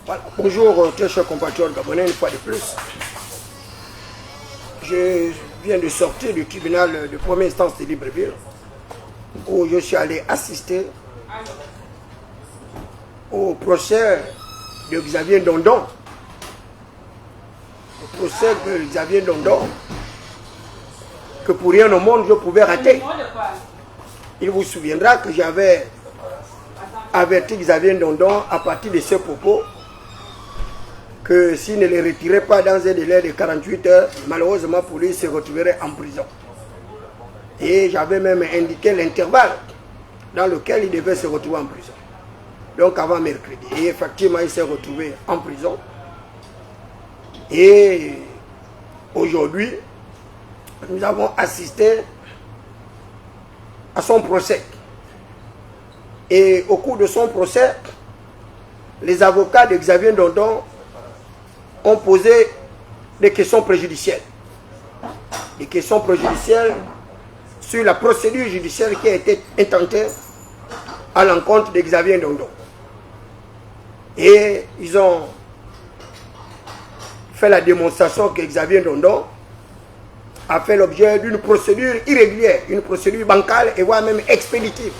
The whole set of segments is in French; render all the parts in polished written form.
Voilà. Bonjour, très chers compatriotes gabonais, une fois de plus. Je viens de sortir du tribunal de première instance de Libreville, où je suis allé assister au procès de Xavier Ndondon. Le procès de Xavier Ndondon, que pour rien au monde je pouvais rater. Il vous souviendra que j'avais averti Xavier Ndondon à partir de ce propos que s'il ne les retirait pas dans un délai de 48 heures, malheureusement pour lui, il se retrouverait en prison. Et j'avais même indiqué l'intervalle dans lequel il devait se retrouver en prison. Donc avant mercredi. Et effectivement, il s'est retrouvé en prison. Et aujourd'hui, nous avons assisté à son procès. Et au cours de son procès, les avocats de Xavier Ndondon ont posé des questions préjudicielles. Des questions préjudicielles sur la procédure judiciaire qui a été intentée à l'encontre de Xavier Ndondon. Et ils ont fait la démonstration que Xavier Ndondon a fait l'objet d'une procédure irrégulière, une procédure bancale et voire même expéditive.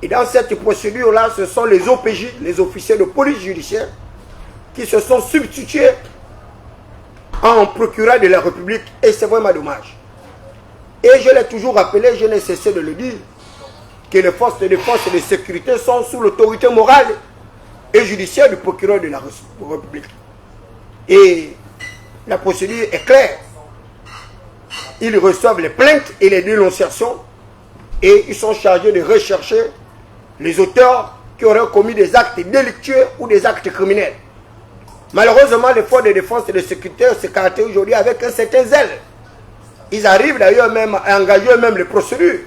Et dans cette procédure-là, ce sont les OPJ, les officiers de police judiciaire, qui se sont substitués en procureur de la République, et c'est vraiment dommage. Et je l'ai toujours rappelé, je n'ai cessé de le dire, que les forces de défense et de sécurité sont sous l'autorité morale et judiciaire du procureur de la République. Et la procédure est claire. Ils reçoivent les plaintes et les dénonciations et ils sont chargés de rechercher les auteurs qui auraient commis des actes délictueux ou des actes criminels. Malheureusement, les forces de défense et de sécurité se caractérisent aujourd'hui avec un certain zèle. Ils arrivent d'ailleurs même à engager eux-mêmes les procédures.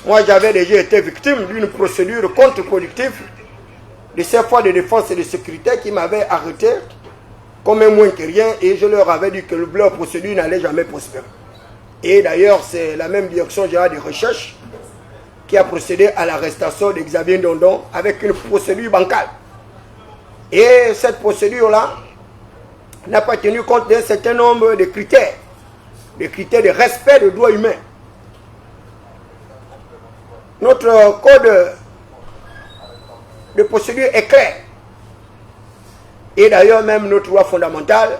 Moi, j'avais déjà été victime d'une procédure contre-productive de ces forces de défense et de sécurité qui m'avaient arrêté comme un moins que rien et je leur avais dit que leur procédure n'allait jamais prospérer. Et d'ailleurs, c'est la même direction générale de recherche qui a procédé à l'arrestation de Xavier Ndondon avec une procédure bancale. Et cette procédure-là n'a pas tenu compte d'un certain nombre de critères de respect des droits humains. Notre code de procédure est clair. Et d'ailleurs, même notre loi fondamentale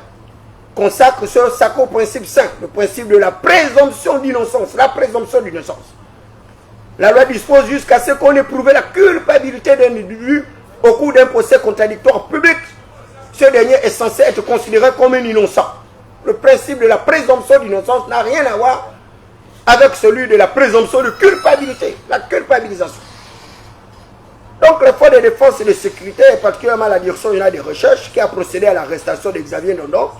consacre ce sacro principe saint, le principe de la présomption d'innocence. La présomption d'innocence. La loi dispose jusqu'à ce qu'on ait prouvé la culpabilité d'un individu au cours d'un procès contradictoire public. Ce dernier est censé être considéré comme un innocent. Le principe de la présomption d'innocence n'a rien à voir avec celui de la présomption de culpabilité, la culpabilisation. Donc les forces de défense et de sécurité, et particulièrement la direction générale des recherches, qui a procédé à l'arrestation de Xavier Ndondon,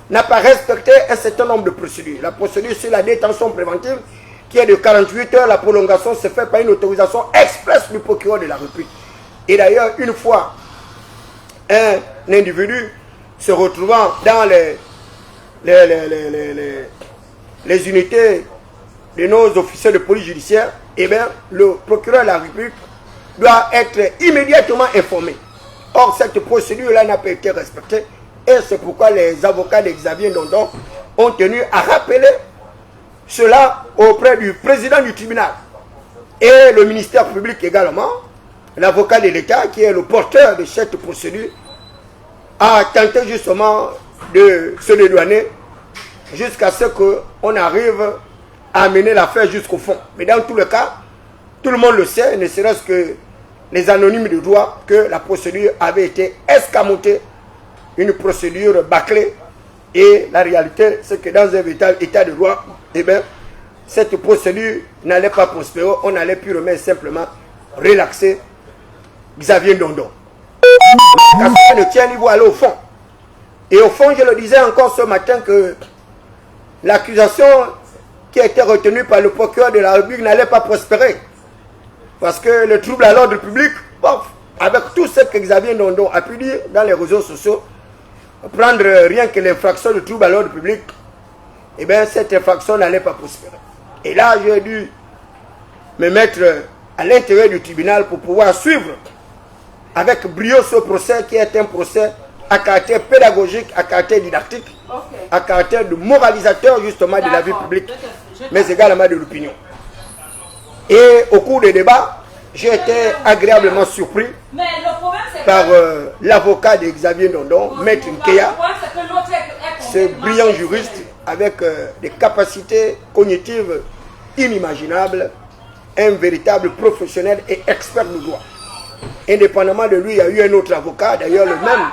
n'a pas respecté un certain nombre de procédures. La procédure sur la détention préventive, qui est de 48 heures, la prolongation se fait par une autorisation expresse du procureur de la République. Et d'ailleurs, une fois un individu se retrouvant dans les unités de nos officiers de police judiciaire, eh bien, le procureur de la République doit être immédiatement informé. Or, cette procédure-là n'a pas été respectée et c'est pourquoi les avocats de Xavier Ndondon ont tenu à rappeler cela auprès du président du tribunal et le ministère public également. L'avocat de l'État, qui est le porteur de cette procédure, a tenté justement de se dédouaner jusqu'à ce qu'on arrive à amener l'affaire jusqu'au fond. Mais dans tous les cas, tout le monde le sait, ne serait-ce que les anonymes de droit, que la procédure avait été escamotée, une procédure bâclée. Et la réalité, c'est que dans un véritable état de droit, eh bien, cette procédure n'allait pas prospérer, on allait purement et simplement relaxer Xavier Ndondon. L'affaire ne tient niveau aller au fond. Et au fond, je le disais encore ce matin que l'accusation qui a été retenue par le procureur de la République n'allait pas prospérer. Parce que le trouble à l'ordre public, bon, avec tout ce que Xavier Ndondon a pu dire dans les réseaux sociaux, prendre rien que l'infraction de trouble à l'ordre public, eh bien, cette infraction n'allait pas prospérer. Et là, j'ai dû me mettre à l'intérieur du tribunal pour pouvoir suivre avec brio ce procès qui est un procès à caractère pédagogique, à caractère didactique, à caractère de moralisateur justement de la vie publique, mais également de l'opinion. Et au cours des débats, j'ai été agréablement surpris par l'avocat de Xavier Ndondon, Maître Nkeya, ce brillant juriste avec des capacités cognitives inimaginables, un véritable professionnel et expert de droit. Indépendamment de lui, il y a eu un autre avocat, d'ailleurs le même,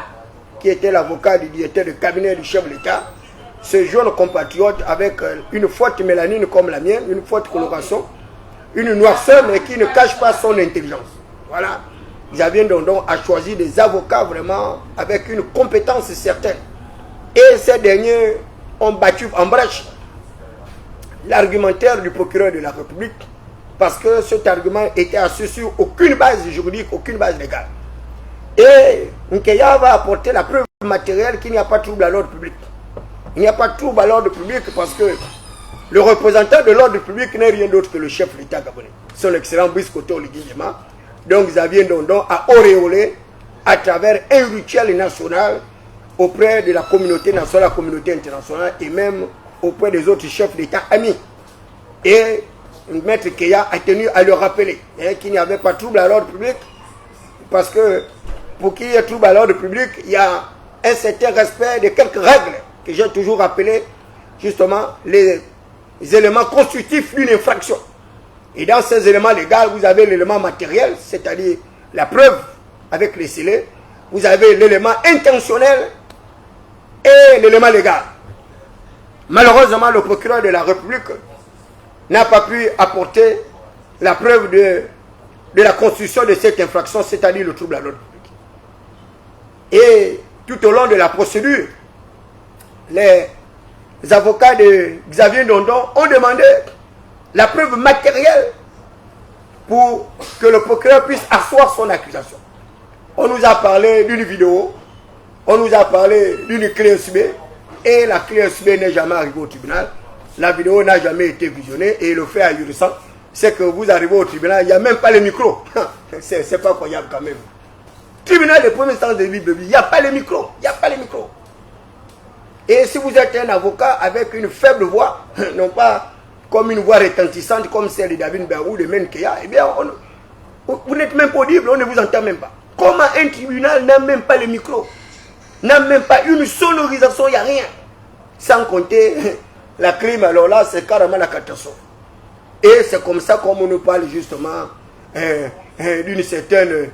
qui était l'avocat du directeur de cabinet du chef de l'État, ce jeune compatriote avec une forte mélanine comme la mienne, une forte coloration, une noirceur, mais qui ne cache pas son intelligence. Voilà. Xavier Ndondon a choisi des avocats vraiment avec une compétence certaine. Et ces derniers ont battu en brèche l'argumentaire du procureur de la République, parce que cet argument était assis sur aucune base juridique, aucune base légale. Et Nkeya va apporter la preuve matérielle qu'il n'y a pas de trouble à l'ordre public. Il n'y a pas de trouble à l'ordre public parce que le représentant de l'ordre public n'est rien d'autre que le chef de l'État gabonais, son excellent Brice Koto Oligui-Nguema. Donc Xavier Ndondon a auréolé à travers un rituel national auprès de la communauté nationale, la communauté internationale et même auprès des autres chefs d'État amis. Et Maître Nkeya a tenu à le rappeler qu'il n'y avait pas de trouble à l'ordre public parce que pour qu'il y ait trouble à l'ordre public, il y a un certain respect de quelques règles que j'ai toujours rappelées, justement les éléments constitutifs d'une infraction. Et dans ces éléments légaux, vous avez l'élément matériel, c'est-à-dire la preuve avec les scellés, vous avez l'élément intentionnel et l'élément légal. Malheureusement, le procureur de la République n'a pas pu apporter la preuve de la constitution de cette infraction, c'est-à-dire le trouble à l'ordre public. Et tout au long de la procédure, les avocats de Xavier Ndondon ont demandé la preuve matérielle pour que le procureur puisse asseoir son accusation. On nous a parlé d'une vidéo, on nous a parlé d'une clé USB, et la clé USB n'est jamais arrivée au tribunal. La vidéo n'a jamais été visionnée, et le fait ahurissant, c'est que vous arrivez au tribunal, il n'y a même pas les micros. C'est pas croyable quand même. Tribunal de première instance de Libreville, il n'y a pas les micros, il n'y a pas les micros. Et si vous êtes un avocat avec une faible voix, non pas comme une voix retentissante comme celle de David Barou, de Menkeya, eh bien, vous n'êtes même pas audible, on ne vous entend même pas. Comment un tribunal n'a même pas les micros, n'a même pas une sonorisation, il n'y a rien. Sans compter la crime, alors là, c'est carrément la catastrophe. Et c'est comme ça qu'on nous parle justement d'une certaine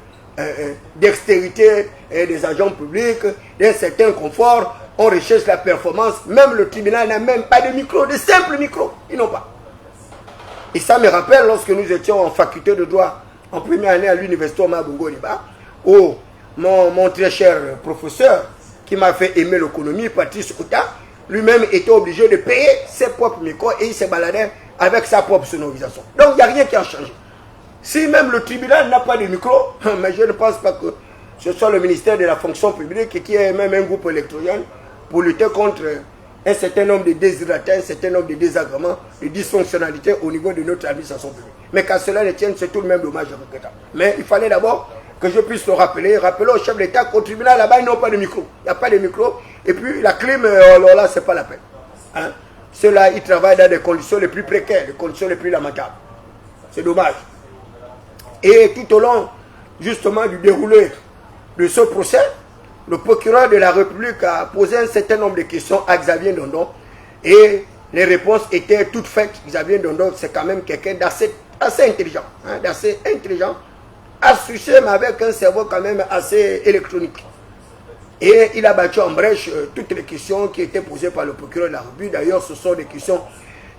dextérité des agents publics, d'un certain confort. On recherche la performance. Même le tribunal n'a même pas de micro, de simples micros. Ils n'ont pas. Et ça me rappelle lorsque nous étions en faculté de droit en première année à l'université Omar Bongo Liba, où mon très cher professeur qui m'a fait aimer l'économie, Patrice Outa, lui-même était obligé de payer ses propres micros et il se baladait avec sa propre sonorisation. Donc il n'y a rien qui a changé. Si même le tribunal n'a pas de micro, mais je ne pense pas que ce soit le ministère de la fonction publique qui est même un groupe électoral pour lutter contre un certain nombre de déshydratats, un certain nombre de désagréments, de dysfonctionnalités au niveau de notre administration publique. Mais qu'à cela ne tienne, c'est tout de même dommage et regrettable. Mais il fallait d'abord que je puisse le rappeler au chef d'État qu'au tribunal là-bas, ils n'ont pas de micro. Il n'y a pas de micro. Et puis la clim, alors là, c'est pas la peine. Hein? Ceux-là, ils travaillent dans des conditions les plus précaires, des conditions les plus lamentables. C'est dommage. Et tout au long, justement, du déroulé de ce procès, le procureur de la République a posé un certain nombre de questions à Xavier Ndondon et les réponses étaient toutes faites. Xavier Ndondon, c'est quand même quelqu'un d'assez intelligent, hein, d'assez intelligent, astucieux, mais avec un cerveau quand même assez électronique. Et il a battu en brèche toutes les questions qui étaient posées par le procureur de la République. D'ailleurs, ce sont des questions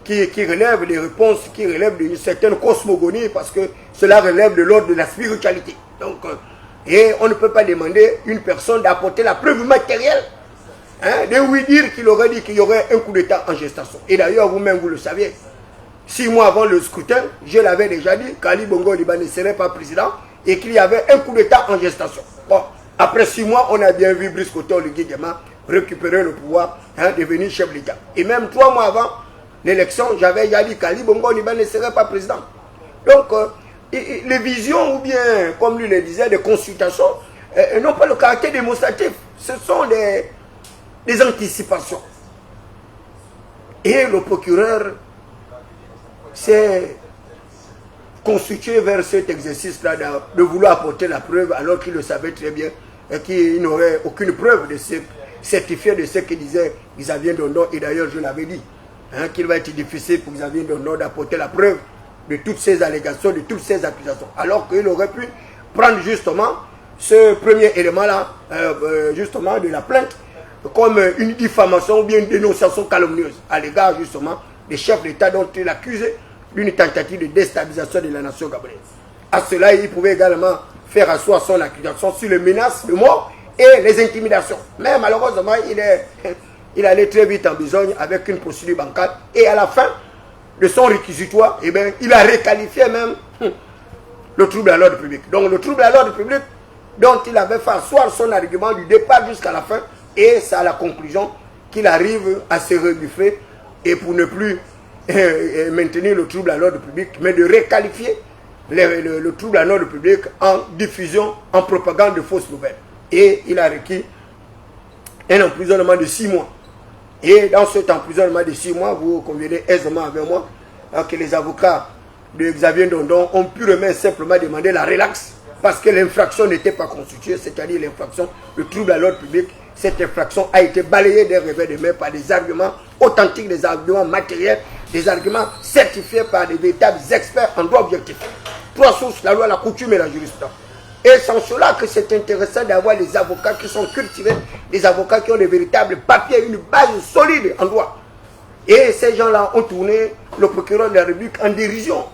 qui relèvent des réponses, qui relèvent d'une certaine cosmogonie, parce que cela relève de l'ordre de la spiritualité. Donc, et on ne peut pas demander à une personne d'apporter la preuve matérielle, hein, de lui dire qu'il aurait dit qu'il y aurait un coup d'État en gestation. Et d'ailleurs, vous-même, vous le saviez. 6 mois avant le scrutin, je l'avais déjà dit, qu'Ali Bongo Liba ne serait pas président et qu'il y avait un coup d'État en gestation. Bon, après 6 mois, on a bien vu Brice Koto Oligui-Nguema récupérer le pouvoir, devenir chef d'État. Et même 3 mois avant l'élection, j'avais déjà dit qu'Ali Bongo Ondimba ne serait pas président. Donc, les visions, ou bien, comme lui le disait, des consultations, n'ont pas le caractère démonstratif. Ce sont des anticipations. Et le procureur s'est constitué vers cet exercice-là de vouloir apporter la preuve alors qu'il le savait très bien et qu'il n'aurait aucune preuve de ce certifié de ce que disait Xavier Ndondon. Et d'ailleurs, je l'avais dit, qu'il va être difficile pour Xavier Ndondon d'apporter la preuve de toutes ces allégations, de toutes ces accusations. Alors qu'il aurait pu prendre justement ce premier élément-là, justement de la plainte, comme une diffamation ou bien une dénonciation calomnieuse à l'égard justement des chefs d'État dont il accusait d'une tentative de déstabilisation de la nation gabonaise. À cela, il pouvait également faire asseoir son accusation sur les menaces de mort et les intimidations. Mais malheureusement, il allait très vite en besogne avec une procédure bancale. Et à la fin de son réquisitoire, eh bien, il a requalifié même le trouble à l'ordre public. Donc le trouble à l'ordre public dont il avait fait asseoir son argument du départ jusqu'à la fin, et c'est à la conclusion qu'il arrive à se rebuffer et pour ne plus maintenir le trouble à l'ordre public, mais de requalifier le trouble à l'ordre public en diffusion, en propagande de fausses nouvelles. Et il a requis un emprisonnement de 6 mois. Et dans cet emprisonnement de 6 mois, vous conviendrez aisément avec moi que les avocats de Xavier Ndondon ont purement et simplement demandé la relaxe parce que l'infraction n'était pas constituée, c'est-à-dire l'infraction, le trouble à l'ordre public. Cette infraction a été balayée d'un revers de main par des arguments authentiques, des arguments matériels, des arguments certifiés par des véritables experts en droit objectif. 3 sources, la loi, la coutume et la jurisprudence. Et c'est en cela que c'est intéressant d'avoir des avocats qui sont cultivés, des avocats qui ont des véritables papiers, une base solide en droit. Et ces gens-là ont tourné le procureur de la République en dérision.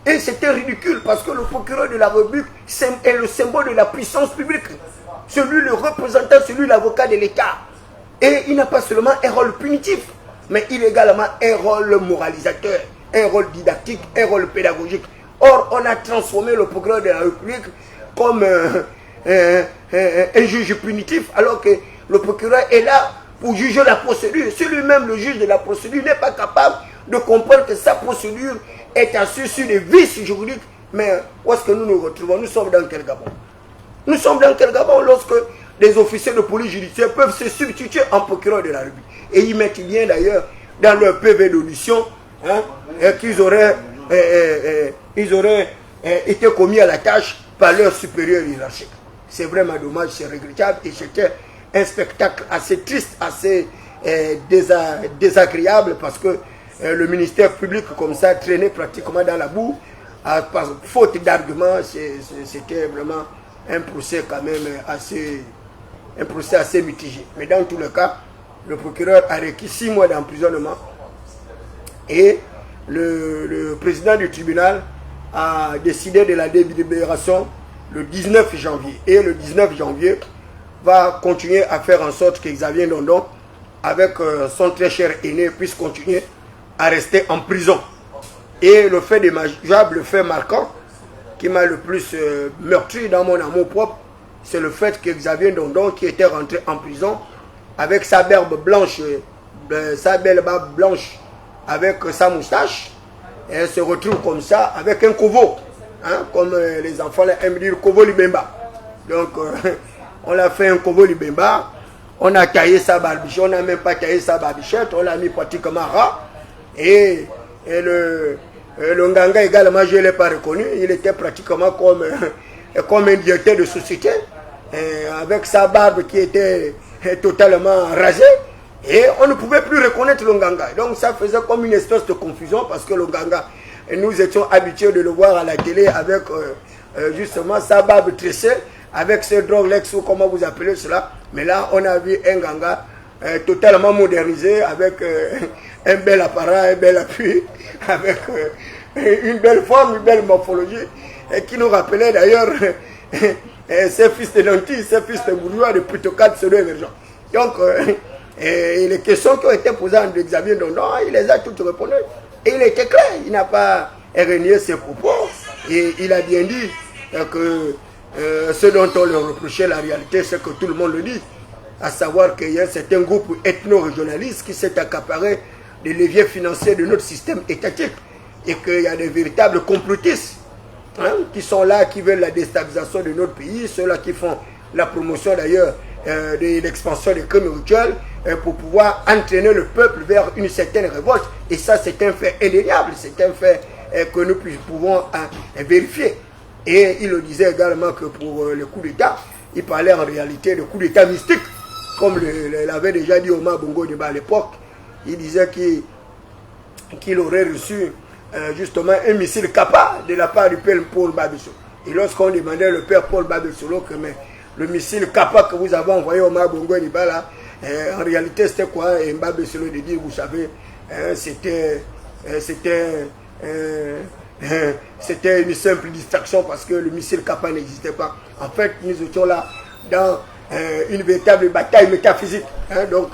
Et c'était ridicule parce que le procureur de la République est le symbole de la puissance publique. Celui le représentant, celui l'avocat de l'État. Et il n'a pas seulement un rôle punitif, mais il a également un rôle moralisateur, un rôle didactique, un rôle pédagogique. Or, on a transformé le procureur de la République comme un juge punitif, alors que le procureur est là pour juger la procédure. Si lui-même, le juge de la procédure, n'est pas capable de comprendre que sa procédure est assise sur des vices juridiques, mais où est-ce que nous nous retrouvons? Nous sommes dans quel Gabon? Nous sommes dans quel Gabon lorsque les officiers de police judiciaire peuvent se substituer en procureur de la République? Et ils mettent bien d'ailleurs dans leur PV d'audition qu'ils auraient, été commis à la tâche par leur supérieur hiérarchique. C'est vraiment dommage, c'est regrettable et c'était un spectacle assez triste, assez désagréable parce que le ministère public comme ça traînait pratiquement dans la boue par faute d'arguments. C'était vraiment un procès quand même assez mitigé. Mais dans tous les cas, le procureur a requis 6 mois d'emprisonnement et le président du tribunal a décidé de la délibération le 19 janvier. Et le 19 janvier va continuer à faire en sorte que Xavier Ndondon, avec son très cher aîné, puisse continuer à rester en prison. Et le fait démageable, le fait marquant, qui m'a le plus meurtri dans mon amour propre, c'est le fait que Xavier Ndondon, qui était rentré en prison, avec sa barbe blanche, sa belle barbe blanche, avec sa moustache, elle se retrouve comme ça, avec un kovo, comme les enfants aiment dire, kovo libemba. Donc, on l'a fait un kovo libemba, on a taillé sa barbichette, on n'a même pas taillé sa barbichette, on l'a mis pratiquement ras, et le Nganga également, je ne l'ai pas reconnu, il était pratiquement comme un directeur de société, avec sa barbe qui était totalement rasée, et on ne pouvait plus reconnaître le Nganga. Donc ça faisait comme une espèce de confusion, parce que le Nganga, nous étions habitués de le voir à la télé avec justement sa barbe tressée, avec ses drogues, ou comment vous appelez cela. Mais là, on a vu un Nganga totalement modernisé, avec un bel appareil, un bel appui, avec une belle forme, une belle morphologie, qui nous rappelait d'ailleurs ces fils de lentilles, ces fils de bourgeois, de plutocrates pseudo-émergents. Donc, et les questions qui ont été posées à Xavier Ndondon, il les a toutes répondues. Et il était clair, il n'a pas renié ses propos. Et il a bien dit que ce dont on le reprochait, la réalité, c'est que tout le monde le dit. à savoir qu'il y a un certain groupe ethno-régionaliste qui s'est accaparé des leviers financiers de notre système étatique et qu'il y a des véritables complotistes qui sont là, qui veulent la déstabilisation de notre pays, ceux-là qui font la promotion d'ailleurs de l'expansion des crimes rituels pour pouvoir entraîner le peuple vers une certaine révolte. Et ça, c'est un fait indéniable, c'est un fait que nous pouvons vérifier. Et il le disait également que pour le coup d'État, il parlait en réalité de coup d'État mystique, comme l'avait déjà dit Omar Bongo Ndiba à l'époque. Il disait qu'il aurait reçu justement un missile Kappa de la part du père Paul Babissolo. Et lorsqu'on demandait le père Paul Babissolo que mais le missile Kappa que vous avez envoyé au Omar Bongo Ndiba là, en réalité c'était quoi? Et Babissolo de dire, vous savez, c'était une simple distraction parce que le missile Kappa n'existait pas. En fait, nous étions là dans une véritable bataille métaphysique. Donc,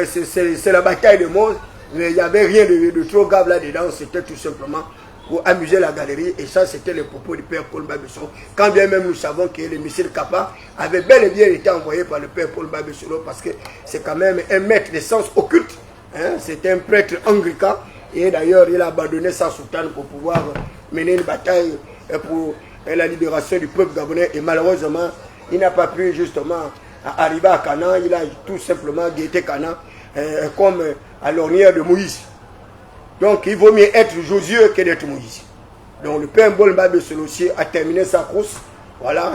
c'est la bataille de Mons, mais il n'y avait rien de trop grave là-dedans. C'était tout simplement pour amuser la galerie. Et ça, c'était le propos du père Paul Babissolo. Quand bien même nous savons que le missile Kappa avait bel et bien été envoyé par le père Paul Babissolo parce que c'est quand même un maître des sciences occultes. C'est un prêtre anglican. Et d'ailleurs, il a abandonné sa soutane pour pouvoir mener une bataille pour la libération du peuple gabonais. Et malheureusement, il n'a pas pu justement arriver à Canaan. Il a tout simplement guetté Canaan comme à l'ornière de Moïse. Donc, il vaut mieux être Josué que d'être Moïse. Donc, le père Paul Babissolo aussi a terminé sa course, voilà,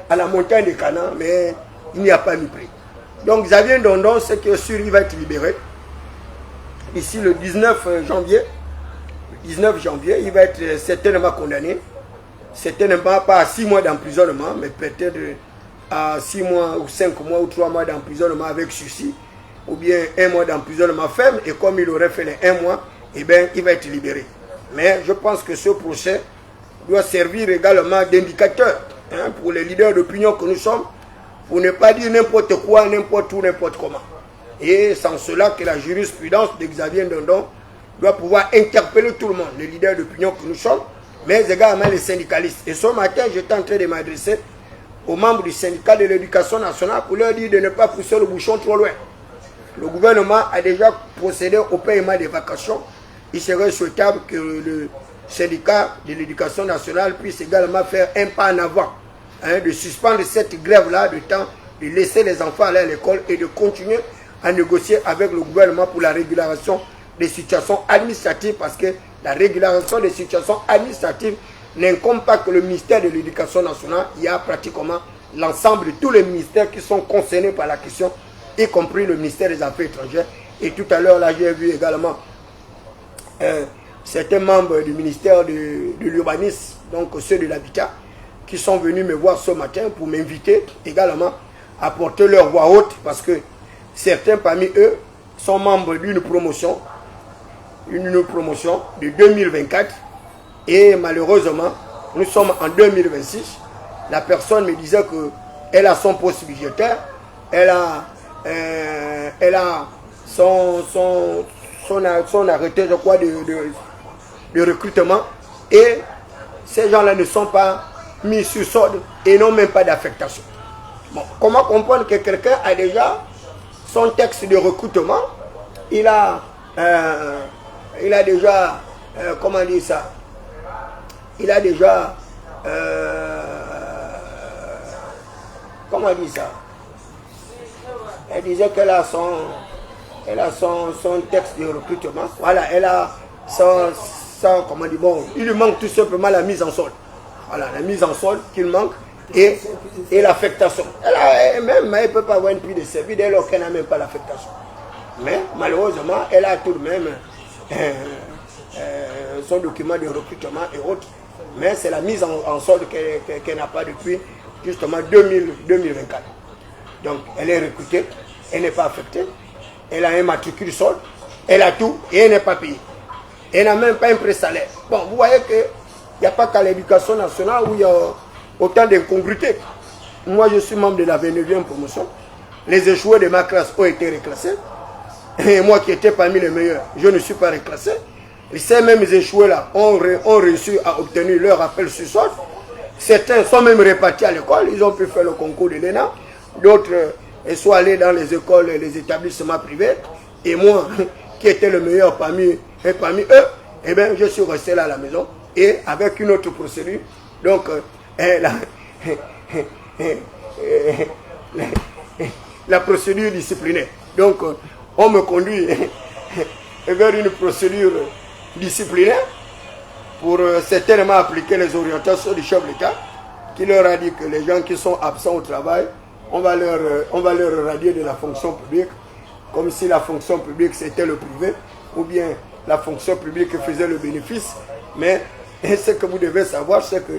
à la montagne de Canaan, mais il n'y a pas mis prix. Donc, Xavier Ndondon, c'est que sûr, il va être libéré. Ici, le 19 janvier, il va être certainement condamné. Certainement pas à 6 mois d'emprisonnement, mais peut-être à 6 mois ou 5 mois ou 3 mois d'emprisonnement avec sursis, ou bien 1 mois d'emprisonnement ferme, et comme il aurait fait les 1 mois, eh bien, il va être libéré. Mais je pense que ce procès doit servir également d'indicateur pour les leaders d'opinion que nous sommes, pour ne pas dire n'importe quoi, n'importe où, n'importe comment. Et sans cela que la jurisprudence de Xavier Ndondon doit pouvoir interpeller tout le monde, les leaders d'opinion que nous sommes, mais également les syndicalistes. Et ce matin, j'étais en train de m'adresser aux membres du syndicat de l'éducation nationale pour leur dire de ne pas pousser le bouchon trop loin. Le gouvernement a déjà procédé au paiement des vacations. Il serait souhaitable que le syndicat de l'éducation nationale puisse également faire un pas en avant, de suspendre cette grève-là, de temps, de laisser les enfants aller à l'école et de continuer à négocier avec le gouvernement pour la régularisation des situations administratives, parce que la régularisation des situations administratives n'incombe pas que le ministère de l'Éducation nationale. Il y a pratiquement l'ensemble de tous les ministères qui sont concernés par la question, y compris le ministère des Affaires étrangères. Et tout à l'heure, là, j'ai vu également certains membres du ministère de l'urbanisme, donc ceux de l'habitat, qui sont venus me voir ce matin pour m'inviter également à porter leur voix haute, parce que certains parmi eux sont membres d'une promotion de 2024, et malheureusement, nous sommes en 2026. La personne me disait qu'elle a son poste budgétaire, elle a son arrêté, je crois, de recrutement, et ces gens-là ne sont pas mis sur solde et n'ont même pas d'affectation. Bon, comment comprendre que quelqu'un a déjà son texte de recrutement, il a déjà, comment dire ça, il a déjà, comment dire ça, elle disait qu'elle a son texte de recrutement, voilà, elle a son comment dire, bon, il lui manque tout simplement la mise en solde, voilà, la mise en solde qu'il manque, et l'affectation. Elle ne peut pas avoir une prix de service dès lors qu'elle n'a même pas l'affectation. Mais malheureusement, elle a tout de même son document de recrutement et autres. Mais c'est la mise en solde qu'elle n'a pas depuis justement 2024. Donc elle est recrutée, elle n'est pas affectée, elle a un matricule solde, elle a tout et elle n'est pas payée. Elle n'a même pas un pré-salaire. Bon, vous voyez qu'il n'y a pas qu'à l'éducation nationale où il y a autant d'incongruités. Moi, je suis membre de la 29e promotion. Les échoués de ma classe ont été reclassés. Et moi qui étais parmi les meilleurs, je ne suis pas reclassé. Et ces mêmes échoués-là ont réussi à obtenir leur appel sur solde. Certains sont même répartis à l'école. Ils ont pu faire le concours de l'ENA. D'autres sont allés dans les écoles et les établissements privés. Et moi, qui était le meilleur parmi eux, eh bien, je suis resté là à la maison. Et avec une autre procédure, donc, la procédure disciplinaire. Donc, on me conduit vers une procédure disciplinaire pour certainement appliquer les orientations du chef de l'État, qui leur a dit que les gens qui sont absents au travail, on va leur radier de la fonction publique, comme si la fonction publique c'était le privé, ou bien la fonction publique faisait le bénéfice. Mais ce que vous devez savoir, c'est que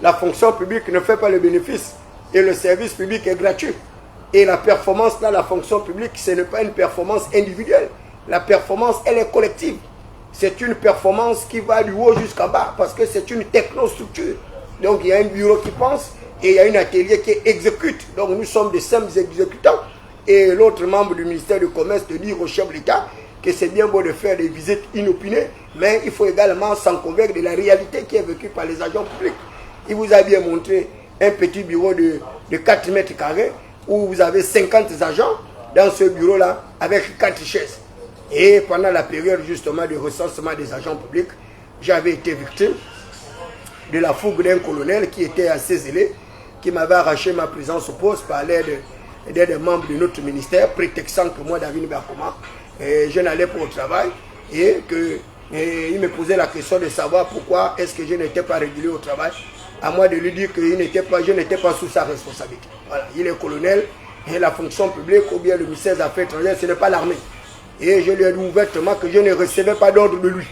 la fonction publique ne fait pas le bénéfice, et le service public est gratuit. Et la performance dans la fonction publique, ce n'est pas une performance individuelle. La performance, elle est collective. C'est une performance qui va du haut jusqu'en bas, parce que c'est une technostructure. Donc il y a un bureau qui pense, et il y a un atelier qui exécute. Donc nous sommes des simples exécutants. Et l'autre membre du ministère du Commerce de dire au chef de l'État que c'est bien beau de faire des visites inopinées, mais il faut également s'en convaincre de la réalité qui est vécue par les agents publics. Il vous a bien montré un petit bureau de 4 mètres carrés, où vous avez 50 agents dans ce bureau-là, avec 4 chaises. Et pendant la période justement de recensement des agents publics, j'avais été victime de la fougue d'un colonel qui était assez zélé, qui m'avait arraché ma présence au poste par l'aide des membres de notre ministère, prétextant que moi, David Bakoma, je n'allais pas au travail, et qu'il me posait la question de savoir pourquoi est-ce que je n'étais pas régulier au travail. À moi de lui dire que je n'étais pas sous sa responsabilité. Voilà, il est colonel, et la fonction publique, ou bien le ministère des Affaires étrangères, ce n'est pas l'armée. Et je lui ai dit ouvertement que je ne recevais pas d'ordre de lui.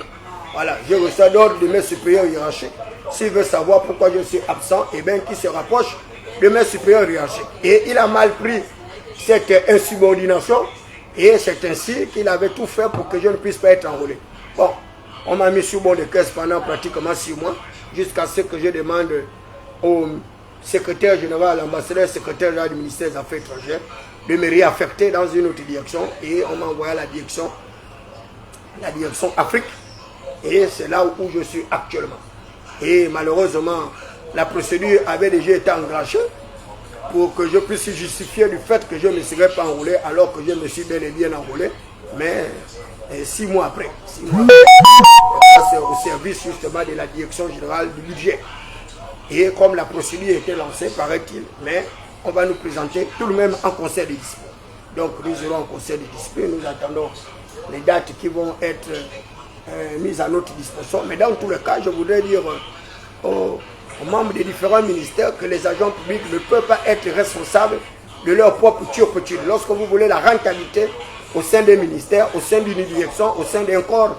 Voilà, je reçois d'ordre de mes supérieurs hiérarchiques. S'il veut savoir pourquoi je suis absent, eh bien qu'il se rapproche de mes supérieurs hiérarchiques. Et il a mal pris cette insubordination, et c'est ainsi qu'il avait tout fait pour que je ne puisse pas être enrôlé. Bon, on m'a mis sur bon de caisse pendant pratiquement 6 mois, jusqu'à ce que je demande au secrétaire général, l'ambassadeur secrétaire général du ministère des Affaires étrangères, de me réaffecter dans une autre direction, et on m'a envoyé à la direction Afrique, et c'est là où je suis actuellement. Et malheureusement, la procédure avait déjà été engagée pour que je puisse justifier du fait que je ne me serais pas enrôlé, alors que je me suis bel et bien enrôlé, mais 6 mois après, c'est au service justement de la direction générale du budget. Et comme la procédure était lancée, paraît-il, mais on va nous présenter tout de même en conseil de discipline. Donc nous aurons un conseil de discipline, nous attendons les dates qui vont être mises à notre disposition. Mais dans tous les cas, je voudrais dire aux membres des différents ministères que les agents publics ne peuvent pas être responsables de leur propre turpitude. Lorsque vous voulez la rentabilité au sein des ministères, au sein d'une direction, au sein d'un corps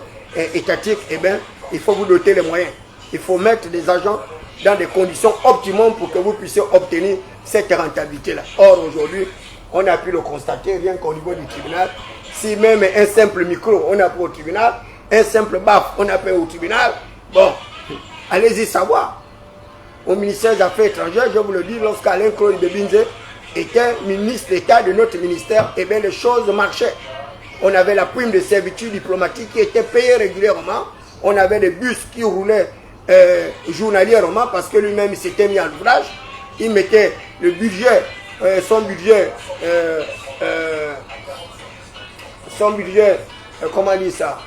étatique, eh bien, il faut vous doter les moyens. Il faut mettre des agents dans des conditions optimales pour que vous puissiez obtenir cette rentabilité-là. Or, aujourd'hui, on a pu le constater, rien qu'au niveau du tribunal, si même un simple micro, on n'a pas au tribunal, un simple baf, on n'a pas au tribunal, bon, allez-y savoir. Au ministère des Affaires étrangères, je vous le dis, lorsqu'Alain Claude Bebinze était ministre d'État de notre ministère, eh bien les choses marchaient. On avait la prime de servitude diplomatique qui était payée régulièrement. On avait des bus qui roulaient journalièrement parce que lui-même s'était mis en ouvrage. Il mettait le budget, son budget, comment on dit ça,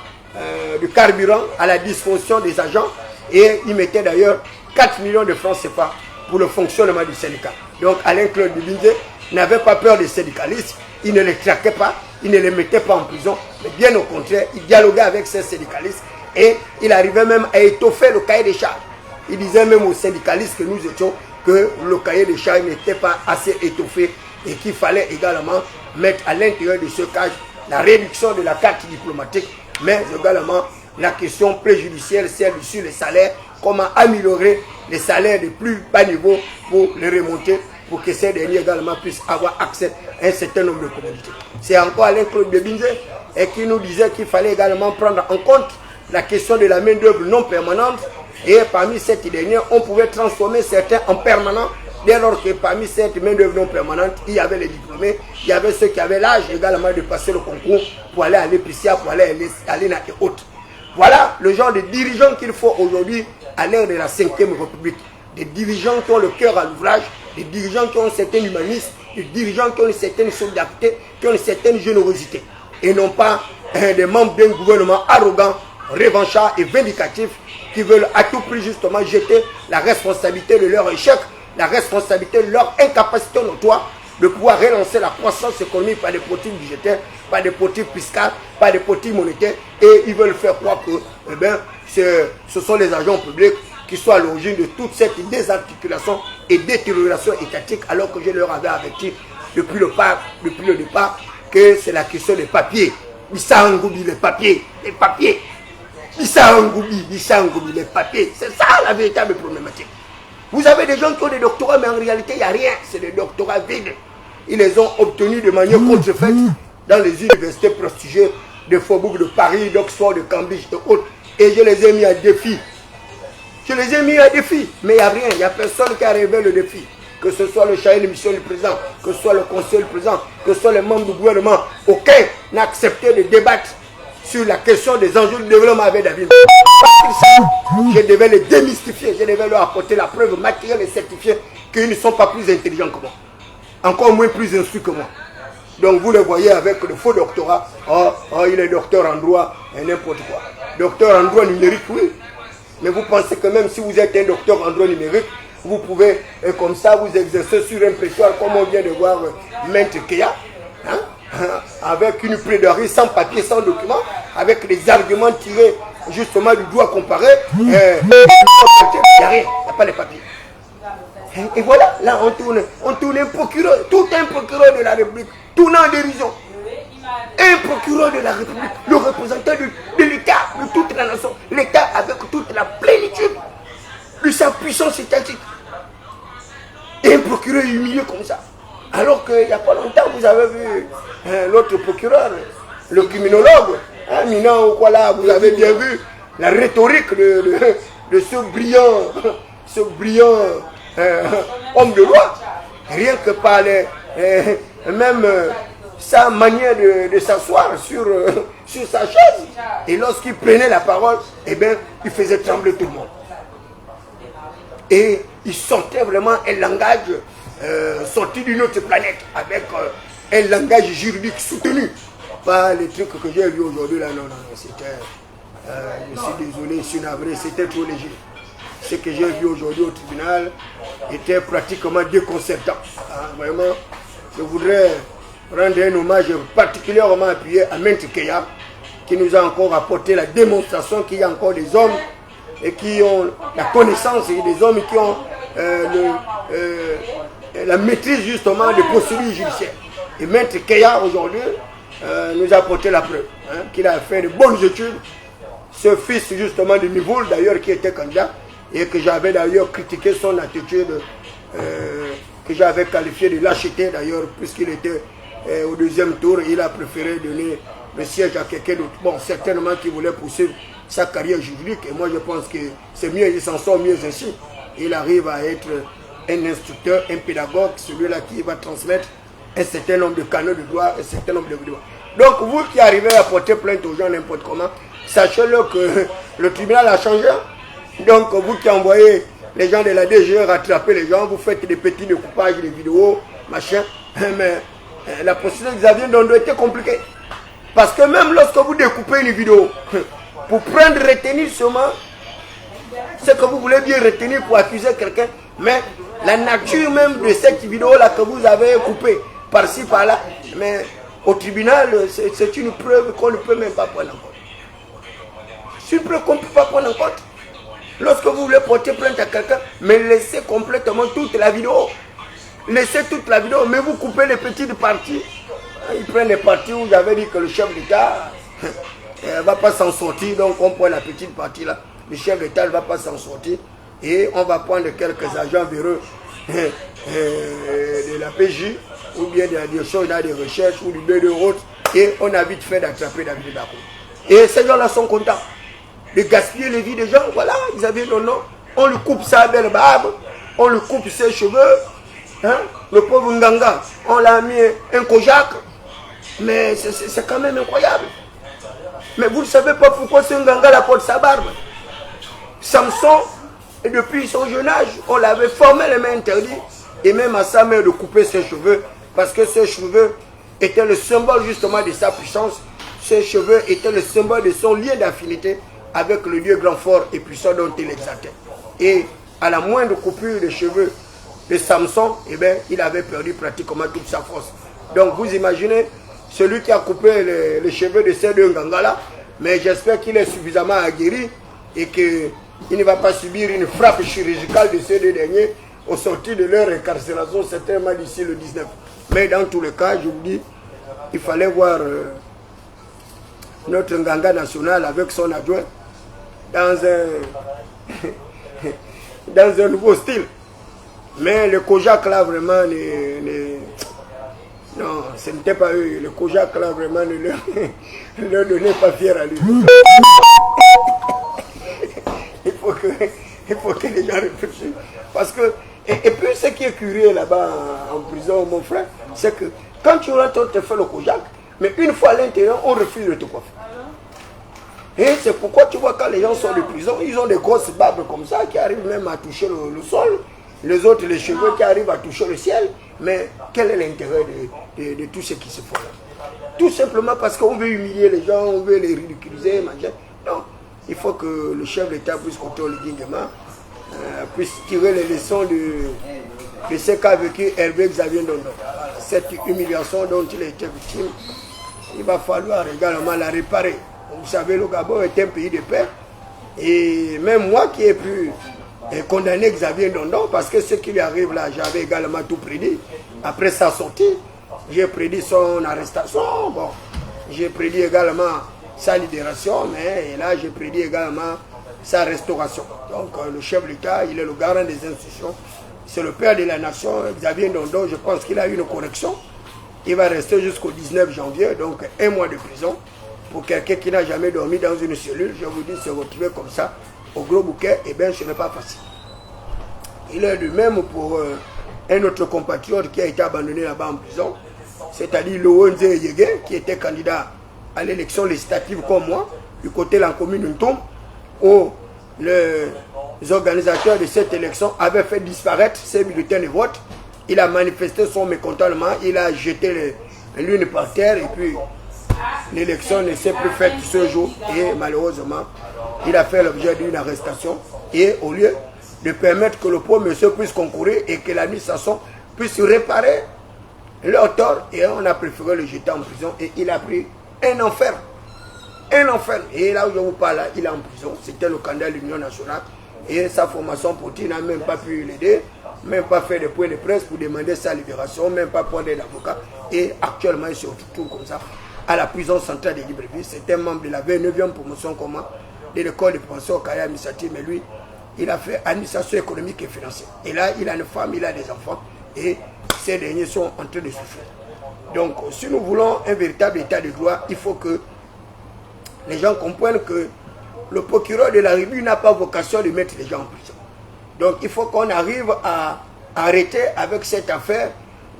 de carburant à la disposition des agents. Et il mettait d'ailleurs 4 millions de francs CFA pour le fonctionnement du syndicat. Donc Alain Claude Bebinze n'avait pas peur des syndicalistes, il ne les traquait pas, il ne les mettait pas en prison, mais bien au contraire, il dialoguait avec ces syndicalistes et il arrivait même à étoffer le cahier des charges. Il disait même aux syndicalistes que nous étions que le cahier des charges n'était pas assez étoffé et qu'il fallait également mettre à l'intérieur de ce cadre la réduction de la carte diplomatique, mais également la question préjudicielle, celle sur les salaires, comment améliorer les salaires de plus bas niveau pour les remonter, pour que ces derniers également puissent avoir accès à un certain nombre de commodités. C'est encore Alain Claude Bebinze et qui nous disait qu'il fallait également prendre en compte la question de la main-d'œuvre non permanente, et parmi cette dernière, on pouvait transformer certains en permanents, dès lors que parmi cette main-d'œuvre non permanente, il y avait les diplômés, il y avait ceux qui avaient l'âge également de passer le concours pour aller à l'EPICIA, pour aller à l'ENA et autres. Voilà le genre de dirigeants qu'il faut aujourd'hui à l'ère de la 5e République. Des dirigeants qui ont le cœur à l'ouvrage, des dirigeants qui ont un certain humanisme des dirigeants qui ont une certaine solidarité, qui ont une certaine générosité. Et non pas des membres d'un gouvernement arrogant, revanchard et vindicatif qui veulent à tout prix justement jeter la responsabilité de leur échec, la responsabilité de leur incapacité notoire de pouvoir relancer la croissance économique par des politiques budgétaires, par des politiques fiscales, par des politiques monétaires. Et ils veulent faire croire que ce sont les agents publics qui sont à l'origine de toute cette désarticulation et détérioration étatique, alors que je leur avais averti depuis le départ que c'est la question des papiers. Issa Ngoubi, les papiers, les papiers. Issa Ngoubi, les papiers. C'est ça la véritable problématique. Vous avez des gens qui ont des doctorats, mais en réalité, il n'y a rien. C'est des doctorats vides. Ils les ont obtenus de manière contrefaite dans les universités prestigieuses de Faubourg de Paris, d'Oxford, de Cambridge et autres. Et je les ai mis à défi. Je les ai mis à défi. Mais il n'y a rien. Il n'y a personne qui a relevé le défi. Que ce soit le chargé de mission du président, que ce soit le conseil du président, que ce soit les membres du gouvernement. Aucun n'a accepté de débattre sur la question des enjeux de développement avec David. Je devais les démystifier. Je devais leur apporter la preuve matérielle et certifiée qu'ils ne sont pas plus intelligents que moi. Encore moins plus instruits que moi. Donc vous les voyez avec le faux doctorat. Oh, il est docteur en droit et n'importe quoi. Docteur en droit numérique, oui. Mais vous pensez que même si vous êtes un docteur en droit numérique, vous pouvez comme ça vous exercer sur un prétoire comme on vient de voir Maître Keya, avec une plaidoirie sans papier, sans document, avec des arguments tirés justement du droit comparé. Il n'y a rien, il n'y a pas les papiers. Et voilà, là on tourne un procureur, tout un procureur de la République, tourne en dérision. Un procureur de la République, le représentant de l'État, de toute la nation, l'État avec toute la plénitude de sa puissance étatique. Et un procureur humilié comme ça. Alors qu'il n'y a pas longtemps, vous avez vu l'autre procureur, le criminologue, Minan Okwala, vous avez bien vu la rhétorique de ce brillant homme de loi. Rien que par même sa manière de s'asseoir sur sa chaise. Et lorsqu'il prenait la parole, eh bien, il faisait trembler tout le monde. Et il sortait vraiment un langage sorti d'une autre planète, avec un langage juridique soutenu. Pas les trucs que j'ai vus aujourd'hui là, non, c'était, je suis désolé, je suis navré, c'était trop léger. Ce que j'ai vu aujourd'hui au tribunal était pratiquement déconcertant. Vraiment, je voudrais rendre un hommage particulièrement appuyé à Maître Keya, qui nous a encore apporté la démonstration qu'il y a encore des hommes et qui ont la connaissance, et des hommes qui ont la maîtrise justement des procédures judiciaires. Et Maître Keya aujourd'hui nous a apporté la preuve qu'il a fait de bonnes études. Ce fils justement de Mivoul d'ailleurs qui était candidat et que j'avais d'ailleurs critiqué son attitude, que j'avais qualifié de lâcheté d'ailleurs, puisqu'il était au deuxième tour, il a préféré donner le siège à quelqu'un d'autre. Bon, certainement qu'il voulait poursuivre sa carrière juridique, et moi je pense que c'est mieux, il s'en sort mieux ainsi. Il arrive à être un instructeur, un pédagogue, celui-là qui va transmettre un certain nombre de canaux de droit, un certain nombre de droits. Donc vous qui arrivez à porter plainte aux gens n'importe comment, sachez-le que le tribunal a changé. Donc vous qui envoyez les gens de la DG rattraper les gens, vous faites des petits découpages de vidéos, machin, mais la procédure Xavier Ndondo était compliquée. Parce que même lorsque vous découpez une vidéo, pour prendre, retenir seulement ce que vous voulez bien retenir pour accuser quelqu'un, mais la nature même de cette vidéo-là que vous avez coupée, par-ci, par-là, mais au tribunal, c'est une preuve qu'on ne peut même pas prendre en compte. C'est une preuve qu'on ne peut pas prendre en compte. Lorsque vous voulez porter plainte à quelqu'un, mais laissez complètement toute la vidéo. Laissez toute la vidéo, mais vous coupez les petites parties. Ils prennent les parties où j'avais dit que le chef d'État ne va pas s'en sortir, donc on prend la petite partie là. Le chef d'État ne va pas s'en sortir et on va prendre quelques agents véreux de la PJ ou bien de la direction de recherche ou du de autres et on a vite fait d'attraper David Bako. Et ces gens-là sont contents de gaspiller les vies des gens. Voilà, ils avaient le nom. On lui coupe sa belle barbe, on lui coupe ses cheveux. Le pauvre Nganga, on l'a mis un kojak. Mais c'est quand même incroyable. Mais vous ne savez pas pourquoi ce Nganga la porte sa barbe. Samson, et depuis son jeune âge, on l'avait formellement interdit. Et même à sa mère de couper ses cheveux parce que ses cheveux étaient le symbole justement de sa puissance. Ses cheveux étaient le symbole de son lien d'affinité avec le Dieu grand, fort et puissant dont il exaltait. Et à la moindre coupure de cheveux de Samson, eh bien, il avait perdu pratiquement toute sa force. Donc vous imaginez, celui qui a coupé les cheveux de ces deux Ngangala, mais j'espère qu'il est suffisamment aguerri et qu'il ne va pas subir une frappe chirurgicale de ces deux derniers au sortir de leur incarcération, certainement d'ici le 19. Mais dans tous les cas, je vous dis, il fallait voir notre Nganga national avec son adjoint dans un nouveau style. Mais le Kojak là vraiment non, ce n'était pas eux. Le Kojak là vraiment ne leur donnait pas fier à lui. il faut que les gens réfléchissent. Parce que, et puis ce qui est curieux là-bas en prison, mon frère, c'est que quand tu rentres, on te fait le Kojak, mais une fois à l'intérieur, on refuse de te coiffer. Et c'est pourquoi tu vois quand les gens sortent de prison, ils ont des grosses barbes comme ça qui arrivent même à toucher le sol. Les autres, les cheveux qui arrivent à toucher le ciel. Mais quel est l'intérêt de tout ce qui se fait là? Tout simplement parce qu'on veut humilier les gens, on veut les ridiculiser, machin. Non, il faut que le chef d'État puisse contrôler dignement, puisse tirer les leçons de ce qu'a vécu Hervé Xavier Ndondon. Cette humiliation dont il a été victime, il va falloir également la réparer. Vous savez, le Gabon est un pays de paix. Et même moi qui ai pu condamner Xavier Ndondon, parce que ce qui lui arrive là, j'avais également tout prédit. Après sa sortie, j'ai prédit son arrestation. Bon, j'ai prédit également sa libération, mais là, j'ai prédit également sa restauration. Donc, le chef de l'État, il est le garant des institutions. C'est le père de la nation. Xavier Ndondon, je pense qu'il a eu une correction. Il va rester jusqu'au 19 janvier, donc 1 mois de prison. Pour quelqu'un qui n'a jamais dormi dans une cellule, je vous dis, se retrouver comme ça, au gros bouquet, eh bien, ce n'est pas facile. Il est de même pour un autre compatriote qui a été abandonné là-bas en prison, c'est-à-dire Loonze Yege, qui était candidat à l'élection législative comme moi, du côté de la commune Ntoum, où les organisateurs de cette élection avaient fait disparaître ses bulletins de vote. Il a manifesté son mécontentement, il a jeté l'une par terre et puis l'élection ne s'est plus faite ce jour et malheureusement, il a fait l'objet d'une arrestation. Et au lieu de permettre que le pauvre monsieur puisse concourir et que l'administration puisse réparer leur tort, et on a préféré le jeter en prison et il a pris un enfer. Un enfer. Et là où je vous parle, là, il est en prison. C'était le candidat de l'Union nationale. Et sa formation politique n'a même pas pu l'aider, même pas fait des points de presse pour demander sa libération, même pas prendre d'avocat. Et actuellement, il se retrouve comme ça à la prison centrale de Libreville. C'est un membre de la 29e promotion commun de l'école de professeur Kaya Misati, mais lui, il a fait administration économique et financière. Et là, il a une femme, il a des enfants, et ces derniers sont en train de souffrir. Donc, si nous voulons un véritable état de droit, il faut que les gens comprennent que le procureur de la République n'a pas vocation de mettre les gens en prison. Donc, il faut qu'on arrive à arrêter avec cette affaire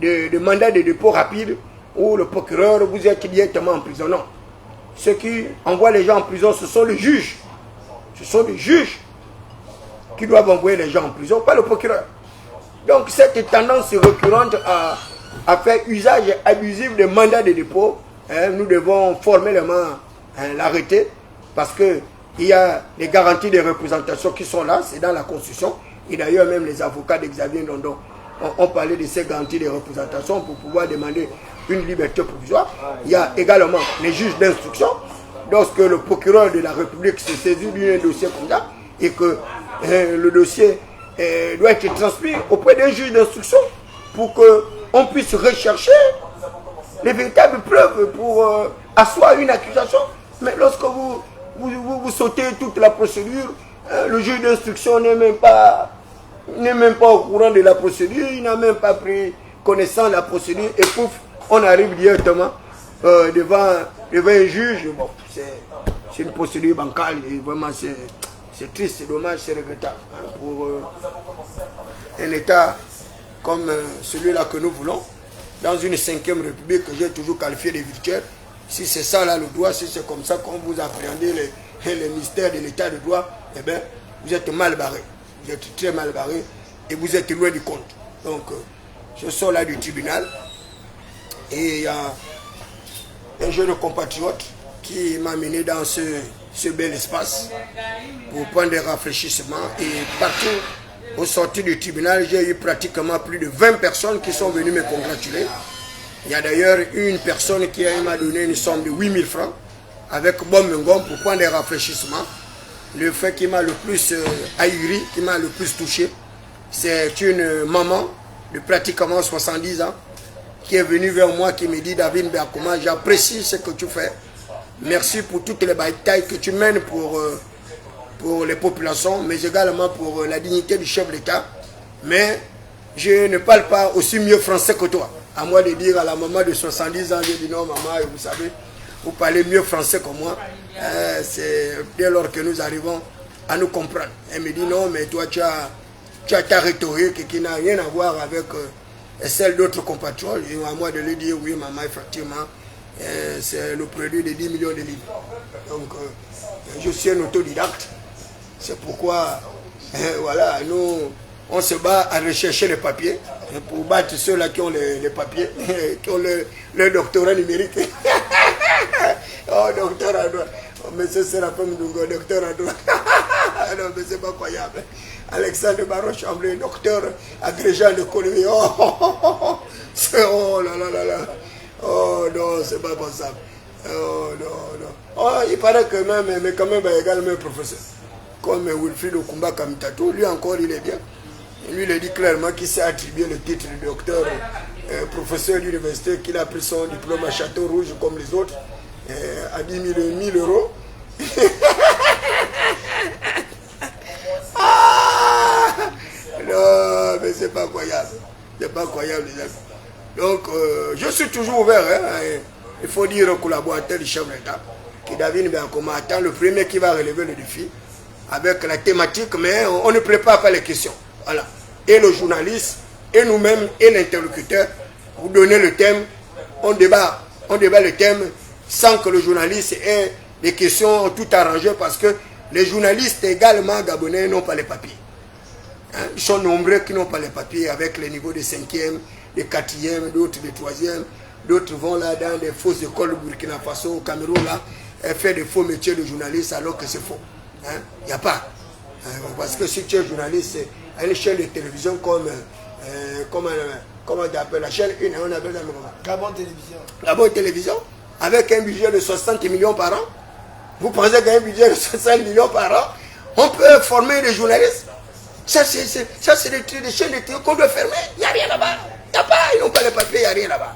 de mandat de dépôt rapide où le procureur vous êtes directement en prison. Non. Ceux qui envoient les gens en prison, ce sont les juges. Ce sont les juges qui doivent envoyer les gens en prison, pas le procureur. Donc cette tendance récurrente à faire usage abusif des mandats de dépôt, nous devons formellement l'arrêter parce qu'il y a des garanties de représentation qui sont là, c'est dans la Constitution. Et d'ailleurs même les avocats d'Xavier Ndondon ont parlé de ces garanties de représentation pour pouvoir demander une liberté provisoire. Il y a également les juges d'instruction. Lorsque le procureur de la République se saisit d'un dossier comme ça et que le dossier doit être transmis auprès d'un juge d'instruction pour qu'on puisse rechercher les véritables preuves pour asseoir une accusation. Mais lorsque vous sautez toute la procédure, le juge d'instruction n'est même pas au courant de la procédure, il n'a même pas pris connaissance de la procédure et pouf, on arrive directement devant un juge. Bon, c'est une procédure bancale et vraiment c'est triste, c'est dommage, c'est regrettable pour un État comme celui-là que nous voulons, dans une 5e République que j'ai toujours qualifiée de virtuelle. Si c'est ça là le droit, si c'est comme ça qu'on vous appréhendez les mystères de l'État de droit, eh bien, vous êtes mal barré. Vous êtes très mal barré et vous êtes loin du compte. Donc, je sors là du tribunal Et il y a un jeune compatriote qui m'a mené dans ce bel espace pour prendre des rafraîchissements. Et partout, au sortir du tribunal, j'ai eu pratiquement plus de 20 personnes qui sont venues me congratuler. Il y a d'ailleurs une personne qui m'a donné une somme de 8000 francs avec Bomengom pour prendre des rafraîchissements. Le fait qui m'a le plus ahuri, qui m'a le plus touché, c'est une maman de pratiquement 70 ans qui est venue vers moi, qui me dit: David Beakoma, j'apprécie ce que tu fais. Merci pour toutes les batailles que tu mènes pour les populations, mais également pour la dignité du chef d'État. Mais je ne parle pas aussi mieux français que toi. À moi de dire à la maman de 70 ans, je dis: non maman, vous savez, vous parlez mieux français que moi. C'est dès lors que nous arrivons à nous comprendre. Elle me dit: non, mais toi tu as ta rhétorique qui n'a rien à voir avec celle d'autres compatriotes. Et à moi de lui dire: oui maman, effectivement, c'est le produit de 10 millions de livres. Donc je suis un autodidacte. C'est pourquoi voilà, nous on se bat à rechercher les papiers pour battre ceux-là qui ont les papiers, qui ont le doctorat numérique. Oh, docteur à droite. Oh, monsieur Séraphin Mdungo, docteur à droite. Non, mais c'est pas croyable. Alexandre Baron-Chamblay, docteur agrégé en économie. Oh là là là là. Oh non, c'est pas possible. Oh non, non. Oh, il paraît que même, mais quand même, également professeur. Comme Wilfried Okumba Kamitatou, lui encore, il est bien. Lui, il a dit clairement qu'il s'est attribué le titre de docteur, professeur d'université, qu'il a pris son diplôme à Château Rouge comme les autres, à 10 000 euros. Ah non, mais c'est pas croyable. C'est pas croyable, les amis. Donc, je suis toujours ouvert. Hein, il faut dire au collaborateur du chef d'État que David Beakoma attend le premier qui va relever le défi avec la thématique, mais on ne prépare pas les questions. Voilà. Et le journaliste, et nous-mêmes, et l'interlocuteur, vous donnez le thème, on débat le thème sans que le journaliste ait des questions tout arrangées, parce que les journalistes également gabonais n'ont pas les papiers. Hein? Ils sont nombreux qui n'ont pas les papiers avec les niveaux de 5e, de 4e, d'autres de 3e. D'autres vont là dans des fausses écoles au Burkina Faso, au Cameroun, là, et faire des faux métiers de journaliste alors que c'est faux. Il n'y a pas. Parce que si tu es journaliste, à une chaîne de télévision comme comment on appelle la chaîne 1, on appelle ça comment? Gabon Télévision. Gabon Télévision, avec un budget de 60 millions par an. Vous pensez qu'un budget de 60 millions par an, on peut former des journalistes? Ça, c'est des chaînes de télé qu'on doit fermer. Il n'y a rien là-bas. Il n'y a pas, ils n'ont pas les papiers, il n'y a rien là-bas.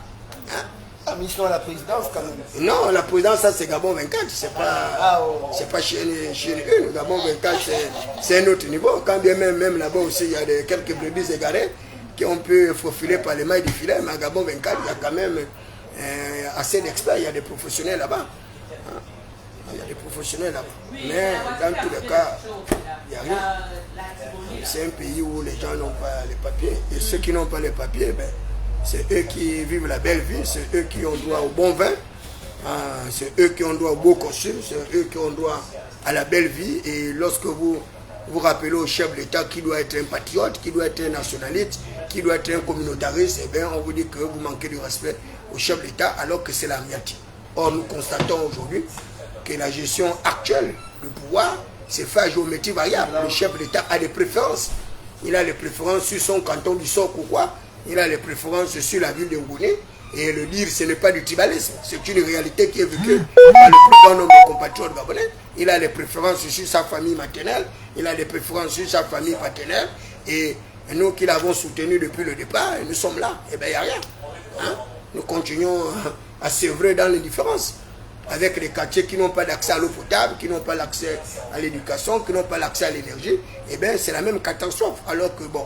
Ah, mais ils sont à la présidence quand même. Non, la présidence, ça c'est Gabon 24, c'est pas chaîne 1. Gabon 24, c'est un autre niveau. Quand bien même là-bas aussi, il y a quelques brebis égarés qui ont pu faufiler par les mailles du filet, mais à Gabon 24, il y a quand même assez d'experts, il y a des professionnels là-bas. Il y a des professionnels là-bas. Mais dans tous les cas, il n'y a rien. C'est un pays où les gens n'ont pas les papiers. Et ceux qui n'ont pas les papiers, ben, c'est eux qui vivent la belle vie, c'est eux qui ont droit au bon vin, c'est eux qui ont droit au beau costume, c'est eux qui ont droit à la belle vie. Et lorsque vous vous rappelez au chef d'État qui doit être un patriote, qui doit être un nationaliste, qui doit être un communautariste, eh bien on vous dit que vous manquez de respect au chef d'État alors que c'est la miati. Or nous constatons aujourd'hui que la gestion actuelle du pouvoir c'est fait à géométrie variable. Le chef d'État a des préférences. Il a les préférences sur son canton du Sort ou quoi. Il a les préférences sur la ville de Ngouné. Et le dire, ce n'est pas du tribalisme. C'est une réalité qui est vécue par le plus grand nombre de compatriotes gabonais. Il a les préférences sur sa famille maternelle. Il a les préférences sur sa famille paternelle. Et nous qui l'avons soutenu depuis le départ, nous sommes là. Eh bien, il n'y a rien. Hein? Nous continuons à s'œuvrer dans l'indifférence. Avec les quartiers qui n'ont pas d'accès à l'eau potable, qui n'ont pas l'accès à l'éducation, qui n'ont pas l'accès à l'énergie, eh bien, c'est la même catastrophe. Alors que, bon,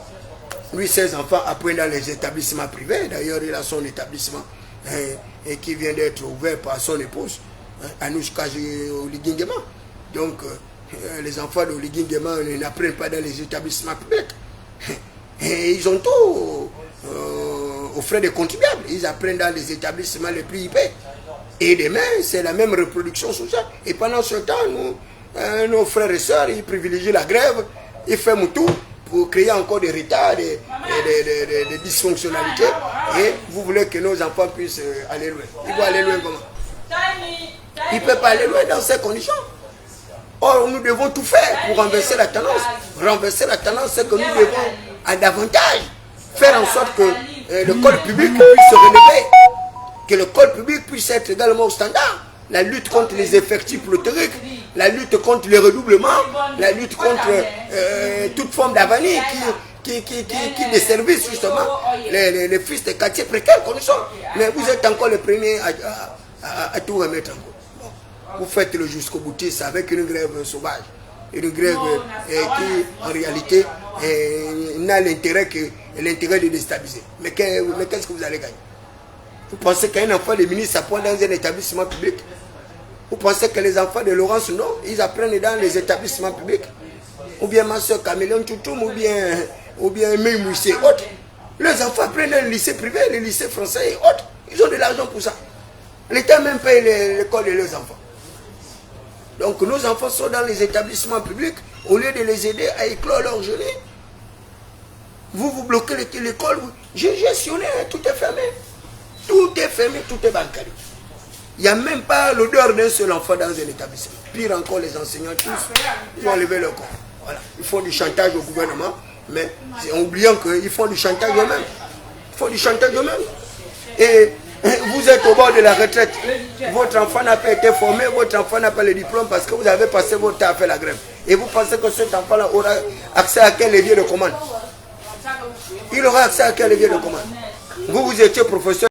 lui, ses enfants apprennent dans les établissements privés. D'ailleurs, il a son établissement et qui vient d'être ouvert par son épouse, Anouchka Oligingema. Donc, les enfants d'Oligingema n'apprennent pas dans les établissements publics. Et ils ont tout aux frais des contribuables. Ils apprennent dans les établissements les plus hyper. Et demain, c'est la même reproduction sociale. Et pendant ce temps, nos frères et sœurs, ils privilégient la grève, ils font tout pour créer encore des retards, des dysfonctionnalités. Et vous voulez que nos enfants puissent aller loin. Ils vont aller loin comment? Ils ne peuvent pas aller loin dans ces conditions. Or, nous devons tout faire pour renverser la tendance. Renverser la tendance, c'est que nous devons à davantage faire en sorte que l'école publique puisse se relever, que l'école publique puisse être également au standard. La lutte contre les effectifs pléthoriques, la lutte contre les redoublements, la lutte contre toute forme d'avenir qui desservissent justement les fils de quartiers précaires que nous sommes. Mais vous êtes encore les premiers à tout remettre en cause. Vous faites le jusqu'au boutiste avec une grève sauvage. Une grève qui, en réalité, n'a l'intérêt que l'intérêt de déstabiliser. Mais qu'est-ce que vous allez gagner? Vous pensez qu'un enfant de ministre apprend dans un établissement public? Vous pensez que les enfants de Laurence, non, ils apprennent dans les établissements publics? Ou bien ma soeur Caméléon Toutoum, ou bien Meimoussé et autres. Les enfants apprennent dans le lycée privé, le lycée français et autres. Ils ont de l'argent pour ça. L'État même paye l'école de leurs enfants. Donc nos enfants sont dans les établissements publics, au lieu de les aider à éclore leur journée. Vous bloquez l'école, j'ai gestionné, tout est fermé. Tout est fermé, tout est bancal. Il n'y a même pas l'odeur d'un seul enfant dans un établissement. Pire encore, les enseignants, tous, ils ont levé leur corps. Voilà. Ils font du chantage au gouvernement, mais en oubliant qu'ils font du chantage eux-mêmes. Ils font du chantage eux-mêmes. Et vous êtes au bord de la retraite. Votre enfant n'a pas été formé, votre enfant n'a pas le diplôme parce que vous avez passé votre temps à faire la grève. Et vous pensez que cet enfant-là aura accès à quel levier de commande? Il aura accès à quel levier de commande? Vous étiez professeur.